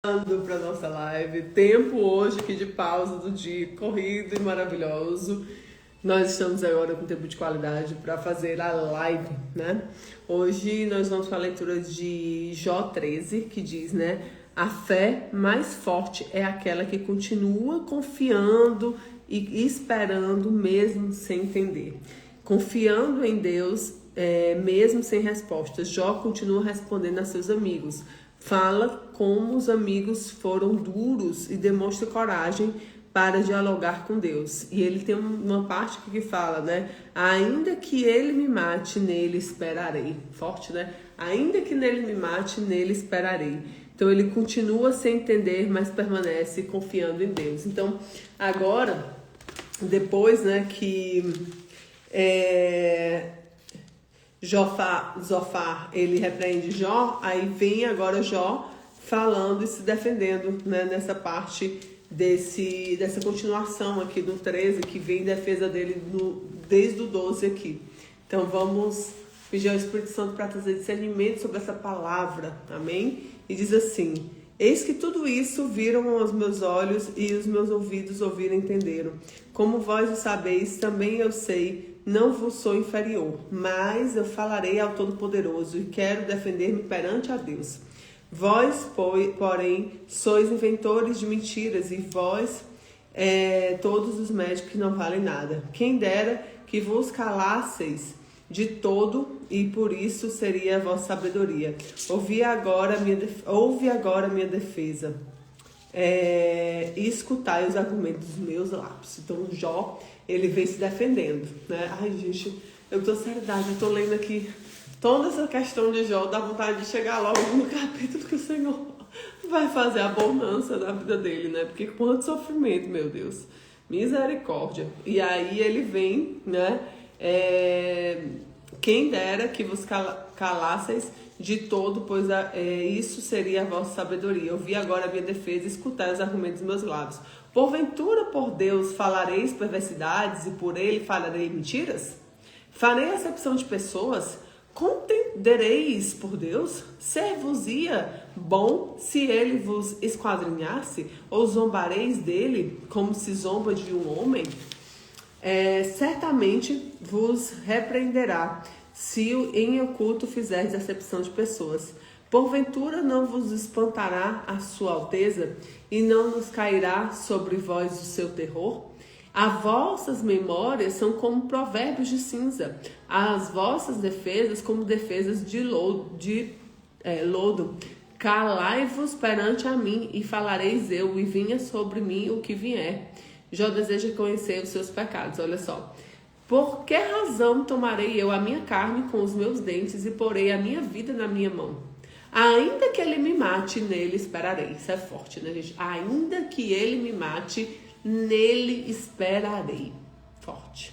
Para nossa live, tempo hoje aqui de pausa do dia, corrido e maravilhoso. Nós estamos agora com tempo de qualidade para fazer a live, né? Hoje nós vamos para a leitura de Jó 13, que diz, né? A fé mais forte é aquela que continua confiando e esperando mesmo sem entender. Confiando em Deus, mesmo sem respostas. Jó continua respondendo a seus amigos. Fala como os amigos foram duros e demonstra coragem para dialogar com Deus. E ele tem uma parte que fala, né? Ainda que ele me mate, nele esperarei. Forte, né? Ainda que nele me mate, nele esperarei. Então ele continua sem entender, mas permanece confiando em Deus. Então agora, depois, né, que Zofar, ele repreende Jó, aí vem agora Jó falando e se defendendo, né, nessa parte dessa continuação aqui do 13, que vem em defesa dele desde o 12 aqui. Então vamos pedir ao Espírito Santo para trazer discernimento sobre essa palavra, amém? E diz assim: eis que tudo isso viram os meus olhos e os meus ouvidos ouviram e entenderam. Como vós o sabeis, também eu sei. Não vos sou inferior, mas eu falarei ao Todo-Poderoso e quero defender-me perante a Deus. Vós, porém, sois inventores de mentiras e vós, todos os médicos que não valem nada. Quem dera que vos calasseis de todo e por isso seria a vossa sabedoria. Ouve agora a minha defesa e escutai os argumentos dos meus lábios. Então Jó, ele vem se defendendo, né? Ai, gente, eu tô seriedade, eu tô lendo aqui toda essa questão de Jó, dá vontade de chegar logo no capítulo que o Senhor vai fazer a bonança na vida dele, né? Porque quanto sofrimento, meu Deus, misericórdia. E aí ele vem, né? Quem dera que vos calasseis de todo, pois isso seria a vossa sabedoria. Ouvi agora a minha defesa, escutai os argumentos dos meus lábios. Porventura, por Deus, falareis perversidades e por ele falarei mentiras? Farei acepção de pessoas? Contendereis por Deus? Ser-vos-ia bom se ele vos esquadrinhasse? Ou zombareis dele como se zomba de um homem? Certamente vos repreenderá se em oculto fizerdes acepção de pessoas. Porventura não vos espantará a sua alteza e não nos cairá sobre vós o seu terror? As vossas memórias são como provérbios de cinza, as vossas defesas como defesas de lodo. Calai-vos perante a mim e falareis eu, e vinha sobre mim o que vier. Jó deseja conhecer os seus pecados, olha só. Por que razão tomarei eu a minha carne com os meus dentes e porei a minha vida na minha mão? Ainda que ele me mate, nele esperarei. Isso é forte, né, gente? Ainda que ele me mate, nele esperarei. Forte.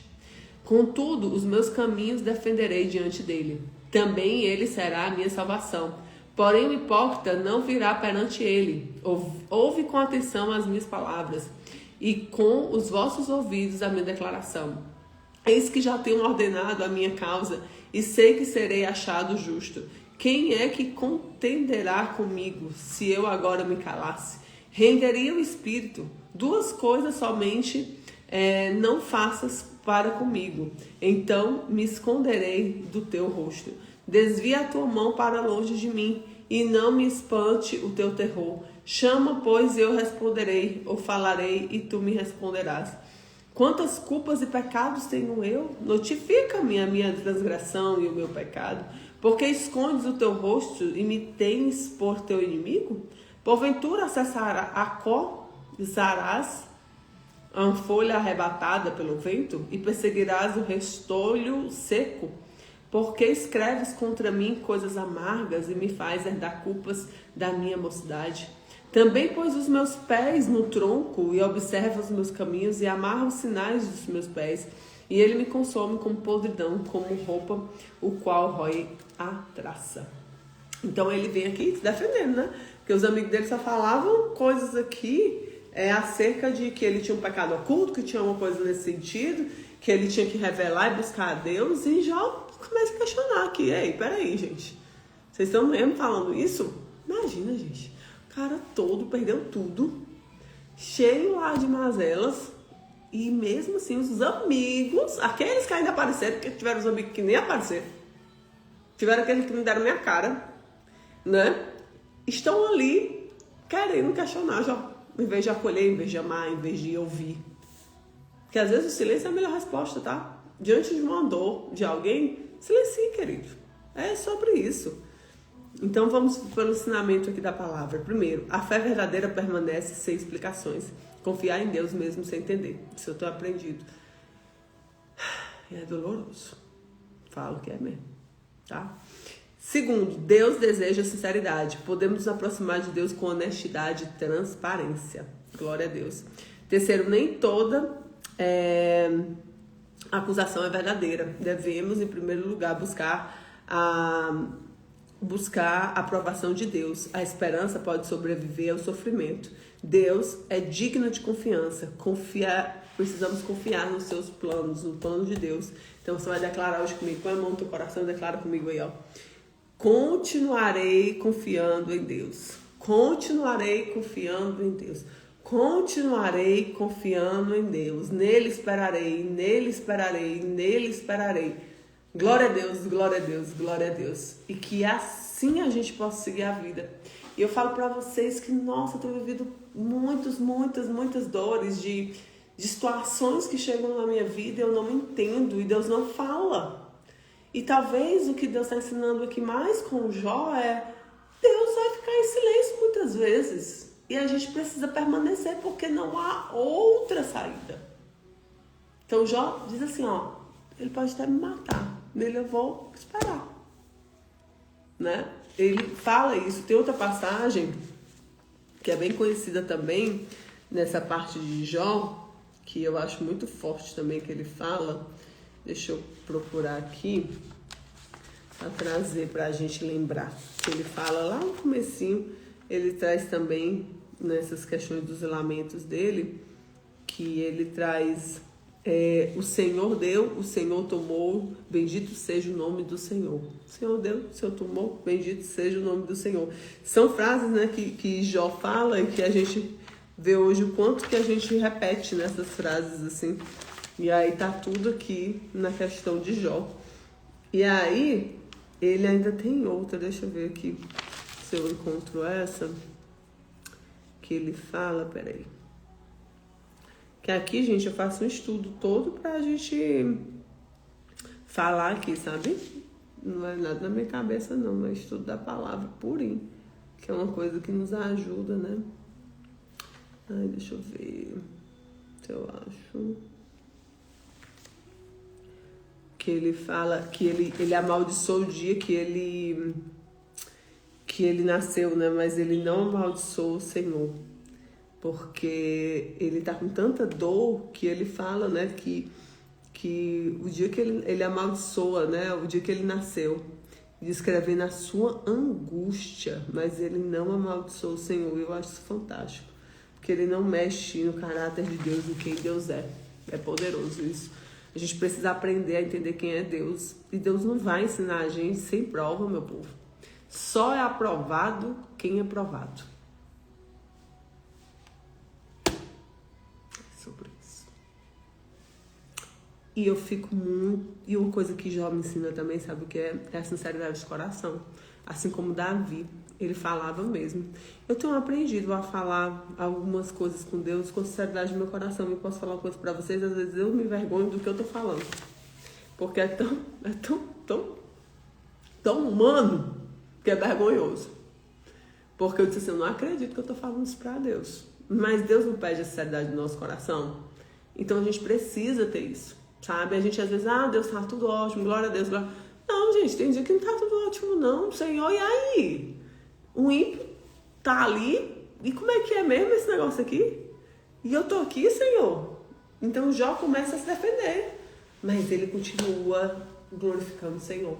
Contudo, os meus caminhos defenderei diante dele. Também ele será a minha salvação. Porém, o hipócrita não virá perante ele. Ouve com atenção as minhas palavras e com os vossos ouvidos a minha declaração. Eis que já tenho ordenado a minha causa e sei que serei achado justo. Quem é que contenderá comigo se eu agora me calasse? Renderia o espírito. Duas coisas somente não faças para comigo. Então me esconderei do teu rosto. Desvia a tua mão para longe de mim e não me espante o teu terror. Chama, pois eu responderei, ou falarei e tu me responderás. Quantas culpas e pecados tenho eu? Notifica-me a minha transgressão e o meu pecado. Porque escondes o teu rosto e me tens por teu inimigo? Porventura acosarás a folha arrebatada pelo vento e perseguirás o restolho seco? Porque escreves contra mim coisas amargas e me faz herdar culpas da minha mocidade? Também pôs os meus pés no tronco e observa os meus caminhos e amarra os sinais dos meus pés. E ele me consome como podridão, como roupa, o qual rói a traça. Então ele vem aqui se defendendo, né? Porque os amigos dele só falavam coisas aqui acerca de que ele tinha um pecado oculto, que tinha uma coisa nesse sentido, que ele tinha que revelar e buscar a Deus. E já começa a questionar aqui. Ei, peraí, gente. Vocês estão mesmo falando isso? Imagina, gente. cara todo, perdeu tudo, cheio lá de mazelas, e mesmo assim os amigos, aqueles que ainda apareceram, porque tiveram os amigos que nem apareceram, tiveram aqueles que não deram minha cara, né? Estão ali querendo questionar, já, em vez de acolher, em vez de amar, em vez de ouvir. Porque às vezes o silêncio é a melhor resposta, tá? Diante de uma dor de alguém, silencie, querido. É sobre isso. Então vamos pelo ensinamento aqui da palavra. Primeiro, a fé verdadeira permanece sem explicações. Confiar em Deus mesmo sem entender. Isso eu tô aprendido. É doloroso. Falo que é mesmo, tá? Segundo, Deus deseja sinceridade. Podemos nos aproximar de Deus com honestidade e transparência. Glória a Deus. Terceiro, nem toda acusação é verdadeira. Devemos, em primeiro lugar, buscar a aprovação de Deus. A esperança pode sobreviver ao sofrimento. Deus é digno de confiança. Precisamos confiar nos seus planos, no plano de Deus. Então você vai declarar hoje comigo, põe a mão no teu coração e declara comigo aí, ó. Continuarei confiando em Deus. Continuarei confiando em Deus. Continuarei confiando em Deus. Nele esperarei, nele esperarei, nele esperarei. Glória a Deus, glória a Deus, glória a Deus. E que assim a gente possa seguir a vida. E eu falo pra vocês que, nossa, eu tenho vivido muitas dores de situações que chegam na minha vida e eu não entendo e Deus não fala. E talvez o que Deus está ensinando aqui mais com o Jó é Deus vai ficar em silêncio muitas vezes. E a gente precisa permanecer porque não há outra saída. Então Jó diz assim, ó, ele pode até me matar, nele eu vou esperar. Né? Ele fala isso. Tem outra passagem que é bem conhecida também nessa parte de Jó, que eu acho muito forte também que ele fala. Deixa eu procurar aqui para trazer para a gente lembrar. Ele fala lá no comecinho, ele traz também nessas questões dos lamentos dele, que ele traz o Senhor deu, o Senhor tomou, bendito seja o nome do Senhor. O Senhor deu, o Senhor tomou, bendito seja o nome do Senhor. São frases, né, que Jó fala e que a gente vê hoje o quanto que a gente repete nessas frases assim. E aí tá tudo aqui na questão de Jó. E aí, ele ainda tem outra, deixa eu ver aqui se eu encontro essa, que ele fala, peraí. Que aqui, gente, eu faço um estudo todo pra gente falar aqui, sabe? Não é nada na minha cabeça, não. É estudo da palavra purinho, que é uma coisa que nos ajuda, né? Ai, deixa eu ver se eu acho. Que ele fala que ele amaldiçoou o dia que ele nasceu, né? Mas ele não amaldiçoou o Senhor. Porque ele tá com tanta dor que ele fala, né? Que o dia que ele amaldiçoa, né? O dia que ele nasceu. Descrevendo a sua angústia. Mas ele não amaldiçoou o Senhor. Eu acho isso fantástico. Porque ele não mexe no caráter de Deus, em quem Deus é. É poderoso isso. A gente precisa aprender a entender quem é Deus. E Deus não vai ensinar a gente sem prova, meu povo. Só é aprovado quem é provado. É sobre isso. E eu fico muito... E uma coisa que Jó me ensina também, sabe o que é? É a sinceridade de coração. Assim como Davi, ele falava mesmo. Eu tenho aprendido a falar algumas coisas com Deus com sinceridade no meu coração. Eu posso falar uma coisa pra vocês, às vezes eu me envergonho do que eu tô falando. Porque é tão humano que é vergonhoso. Porque eu disse assim, eu não acredito que eu tô falando isso pra Deus. Mas Deus não pede a sinceridade do nosso coração. Então a gente precisa ter isso, sabe? A gente às vezes, Deus tá tudo ótimo, glória a Deus, glória... Não, gente, tem dia que não tá tudo ótimo não, Senhor, e aí? O ímpio tá ali, e como é que é mesmo esse negócio aqui? E eu tô aqui, Senhor. Então Jó começa a se defender, mas ele continua glorificando o Senhor,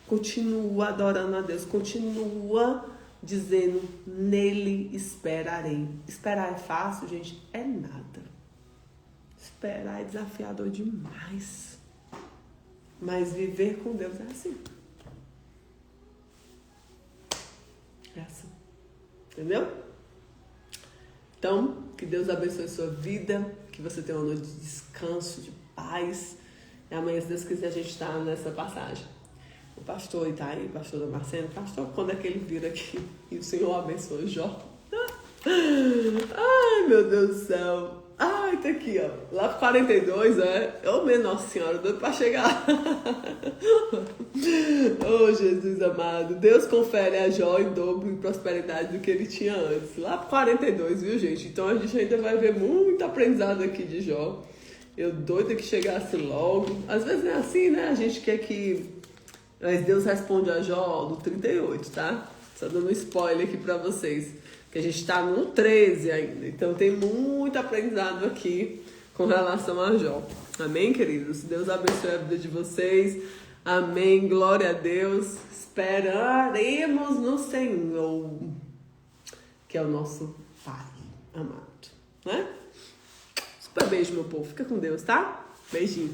continua adorando a Deus, continua dizendo, nele esperarei. Esperar é fácil, gente? É nada. Esperar é desafiador demais. Mas viver com Deus é assim. É assim. Entendeu? Então, que Deus abençoe a sua vida, que você tenha uma noite de descanso, de paz. E amanhã, se Deus quiser, a gente está nessa passagem. O pastor Itaí, o pastor Damasceno, pastor, quando é que ele vira aqui? E o Senhor abençoe Jó. Ai, meu Deus do céu. Ai, tá aqui, ó. Lá pro 42, Ô, minha Nossa Senhora, doido pra chegar. Oh, Jesus amado. Deus confere a Jó em dobro e prosperidade do que ele tinha antes. Lá pro 42, viu, gente? Então a gente ainda vai ver muito aprendizado aqui de Jó. Eu doida que chegasse logo. Às vezes é assim, né? A gente quer que... Mas Deus responde a Jó no 38, tá? Só dando um spoiler aqui pra vocês. Que a gente tá no 13 ainda. Então tem muito aprendizado aqui com relação a Jó. Amém, queridos? Deus abençoe a vida de vocês. Amém. Glória a Deus. Esperaremos no Senhor, que é o nosso Pai amado, né? Super beijo, meu povo. Fica com Deus, tá? Beijinho.